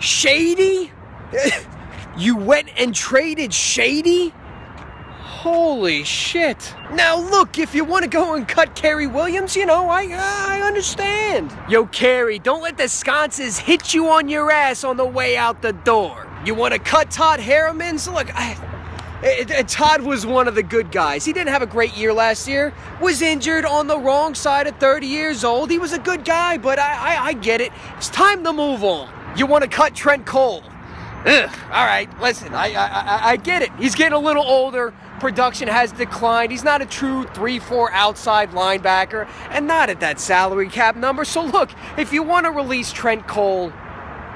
Shady? You went and traded Shady? Holy shit. Now look, if you want to go and cut Kerry Williams, you know, I understand. Yo, Kerry, don't let the sconces hit you on your ass on the way out the door. You want to cut Todd Harriman's? Look, Todd was one of the good guys. He didn't have a great year last year. Was injured on the wrong side at 30 years old. He was a good guy, but I get it. It's time to move on. You want to cut Trent Cole? Ugh. All right, listen, I get it. He's getting a little older. Production has declined. He's not a true 3-4 outside linebacker and not at that salary cap number. So look, if you want to release Trent Cole,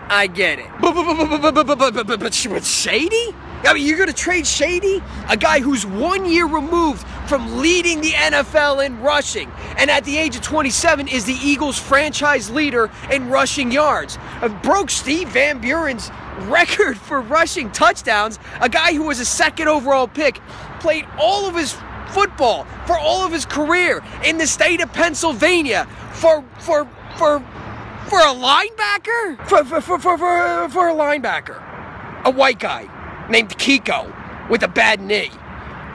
I get it. But Shady? I mean, you're going to trade Shady? A guy who's 1 year removed from leading the NFL in rushing, and at the age of 27 is the Eagles' franchise leader in rushing yards. Broke Steve Van Buren's record for rushing touchdowns. A guy who was a second overall pick, played all of his football for all of his career in the state of Pennsylvania for a linebacker? For a linebacker. A white guy named Kiko with a bad knee.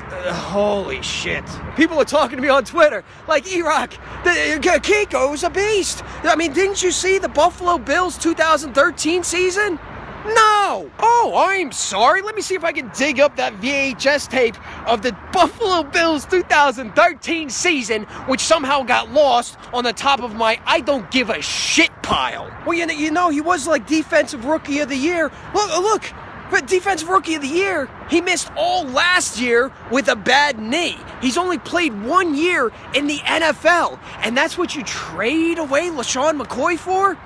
Holy shit. People are talking to me on Twitter like, EROCK, Kiko's a beast. I mean, didn't you see the Buffalo Bills 2013 season? No! Oh, I'm sorry. Let me see if I can dig up that VHS tape of the Buffalo Bills 2013 season, which somehow got lost on the top of my I don't give a shit pile. Well, you know, he was like Defensive Rookie of the Year. Look. But Defensive Rookie of the Year, he missed all last year with a bad knee. He's only played 1 year in the NFL. And that's what you trade away LaShawn McCoy for?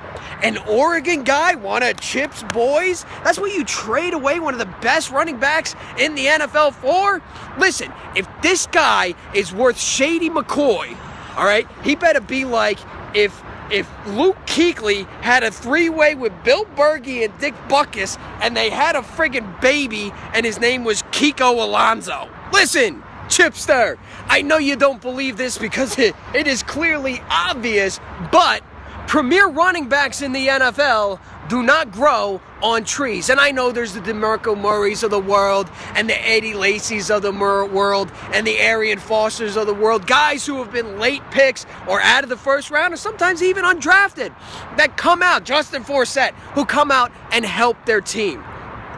An Oregon guy, one of Chip's boys? That's what you trade away one of the best running backs in the NFL for? Listen, if this guy is worth Shady McCoy, all right, he better be like if Luke Kuechly had a three-way with Bill Bergey and Dick Butkus, and they had a friggin' baby, and his name was Kiko Alonso. Listen, Chipster, I know you don't believe this because it is clearly obvious, but premier running backs in the NFL do not grow on trees. And I know there's the DeMarco Murrays of the world and the Eddie Lacy's of the world and the Arian Fosters of the world, guys who have been late picks or out of the first round or sometimes even undrafted that come out, Justin Forsett, who come out and help their team.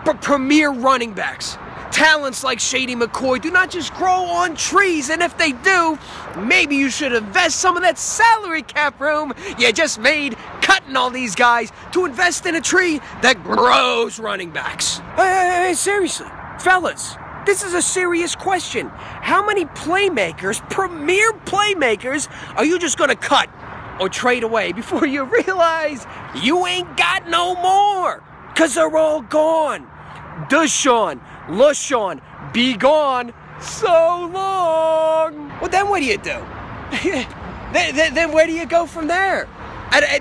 But premier running backs, talents like Shady McCoy do not just grow on trees, and if they do, maybe you should invest some of that salary cap room you just made cutting all these guys to invest in a tree that grows running backs. Hey, seriously, fellas, this is a serious question. How many playmakers, premier playmakers, are you just going to cut or trade away before you realize you ain't got no more? Because they're all gone. Deshaun, LaShawn, be gone so long. Well, then what do you do? then where do you go from there?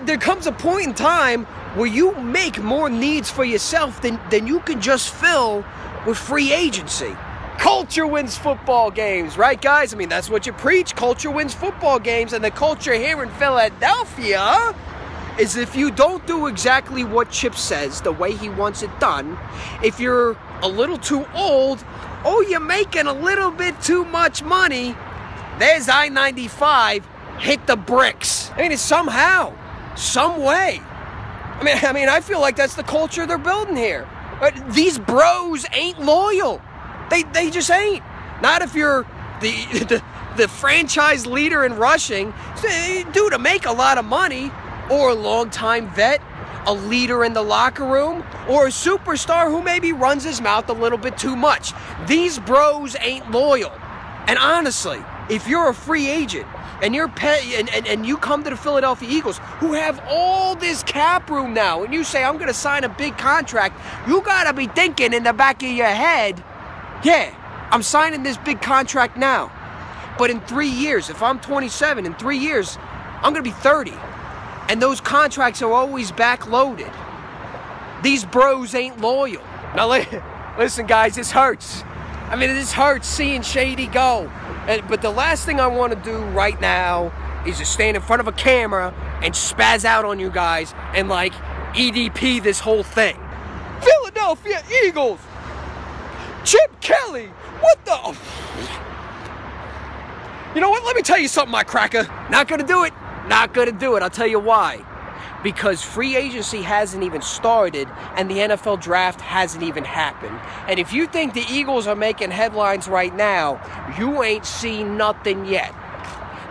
There comes a point in time where you make more needs for yourself than you can just fill with free agency. Culture wins football games, right, guys? I mean, that's what you preach. Culture wins football games, and the culture here in Philadelphia is if you don't do exactly what Chip says the way he wants it done, if you're a little too old, or you're making a little bit too much money, there's I-95, hit the bricks. I mean, it's somehow, some way. I mean, I feel like that's the culture they're building here. But these bros ain't loyal. They just ain't. Not if you're the franchise leader in rushing. Dude, to make a lot of money, or a long-time vet, a leader in the locker room, or a superstar who maybe runs his mouth a little bit too much. These bros ain't loyal. And honestly, if you're a free agent and you're and you come to the Philadelphia Eagles, who have all this cap room now, and you say, I'm going to sign a big contract, you got to be thinking in the back of your head, yeah, I'm signing this big contract now. But in 3 years, if I'm 27, in 3 years, I'm going to be 30. And those contracts are always backloaded. These bros ain't loyal. Now, listen, guys, this hurts. I mean, this hurts seeing Shady go. But the last thing I want to do right now is to stand in front of a camera and spaz out on you guys and, like, EDP this whole thing. Philadelphia Eagles. Chip Kelly. What the? You know what? Let me tell you something, my cracker. Not gonna do it. Not gonna do it. I'll tell you why. Because free agency hasn't even started and the NFL draft hasn't even happened. And if you think the Eagles are making headlines right now, you ain't seen nothing yet.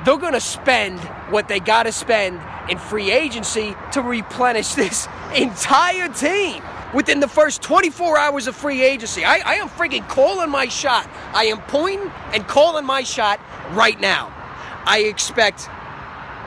They're going to spend what they got to spend in free agency to replenish this entire team within the first 24 hours of free agency. I am freaking calling my shot. I am pointing and calling my shot right now. I expect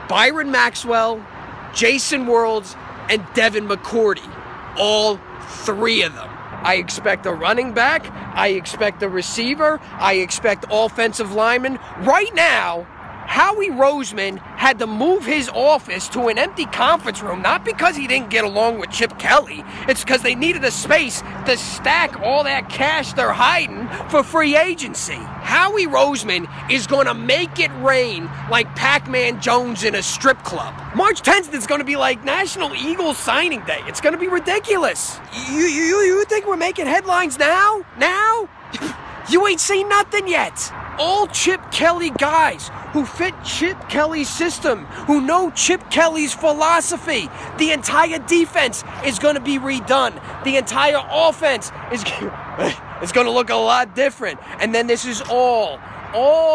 Byron Maxwell, Jason Worlds, and Devin McCourty. All three of them. I expect a running back. I expect a receiver. I expect offensive linemen. Right now, Howie Roseman had to move his office to an empty conference room, not because he didn't get along with Chip Kelly. It's because they needed a space to stack all that cash they're hiding for free agency. Howie Roseman is going to make it rain like Pac-Man Jones in a strip club. March 10th is going to be like National Eagles signing day. It's going to be ridiculous. You think we're making headlines now? Now? You ain't seen nothing yet. All Chip Kelly guys who fit Chip Kelly's system, who know Chip Kelly's philosophy. The entire defense is going to be redone. The entire offense is going to look a lot different. And then this is all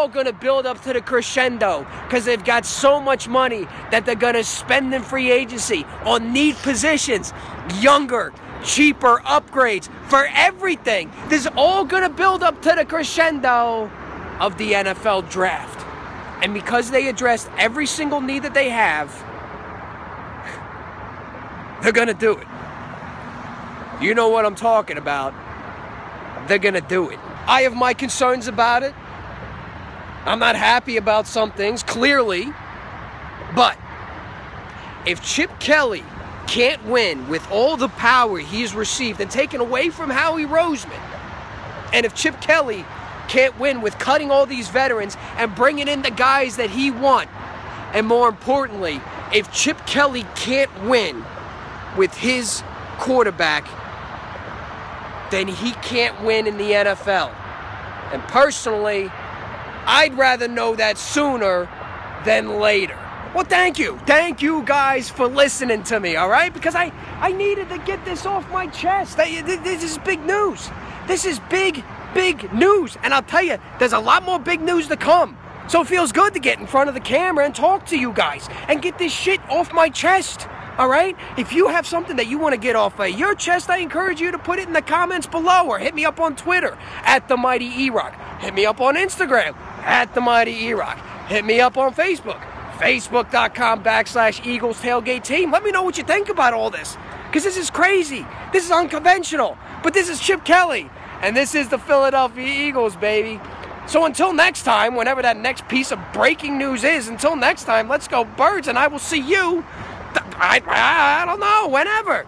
going to build up to the crescendo because they've got so much money that they're going to spend in free agency on need positions, younger, cheaper upgrades for everything. This is all going to build up to the crescendo of the NFL draft. And because they addressed every single need that they have, they're going to do it. You know what I'm talking about. They're going to do it. I have my concerns about it. I'm not happy about some things, clearly. But if Chip Kelly can't win with all the power he's received and taken away from Howie Roseman, and if Chip Kelly can't win with cutting all these veterans and bringing in the guys that he wants, and more importantly, if Chip Kelly can't win with his quarterback, then he can't win in the NFL. And personally, I'd rather know that sooner than later. Well, thank you. Thank you guys for listening to me, all right? Because I needed to get this off my chest. This is big news. This is big news. And I'll tell you, there's a lot more big news to come. So it feels good to get in front of the camera and talk to you guys and get this shit off my chest. All right? If you have something that you want to get off of your chest, I encourage you to put it in the comments below or hit me up on Twitter @TheMightyEROCK. Hit me up on Instagram @TheMightyEROCK. Hit me up on Facebook, Facebook.com/Eagles Tailgate Team. Let me know what you think about all this, because this is crazy. This is unconventional. But this is Chip Kelly, and this is the Philadelphia Eagles, baby. So until next time, whenever that next piece of breaking news is, until next time, let's go Birds, and I will see you, I don't know, whenever.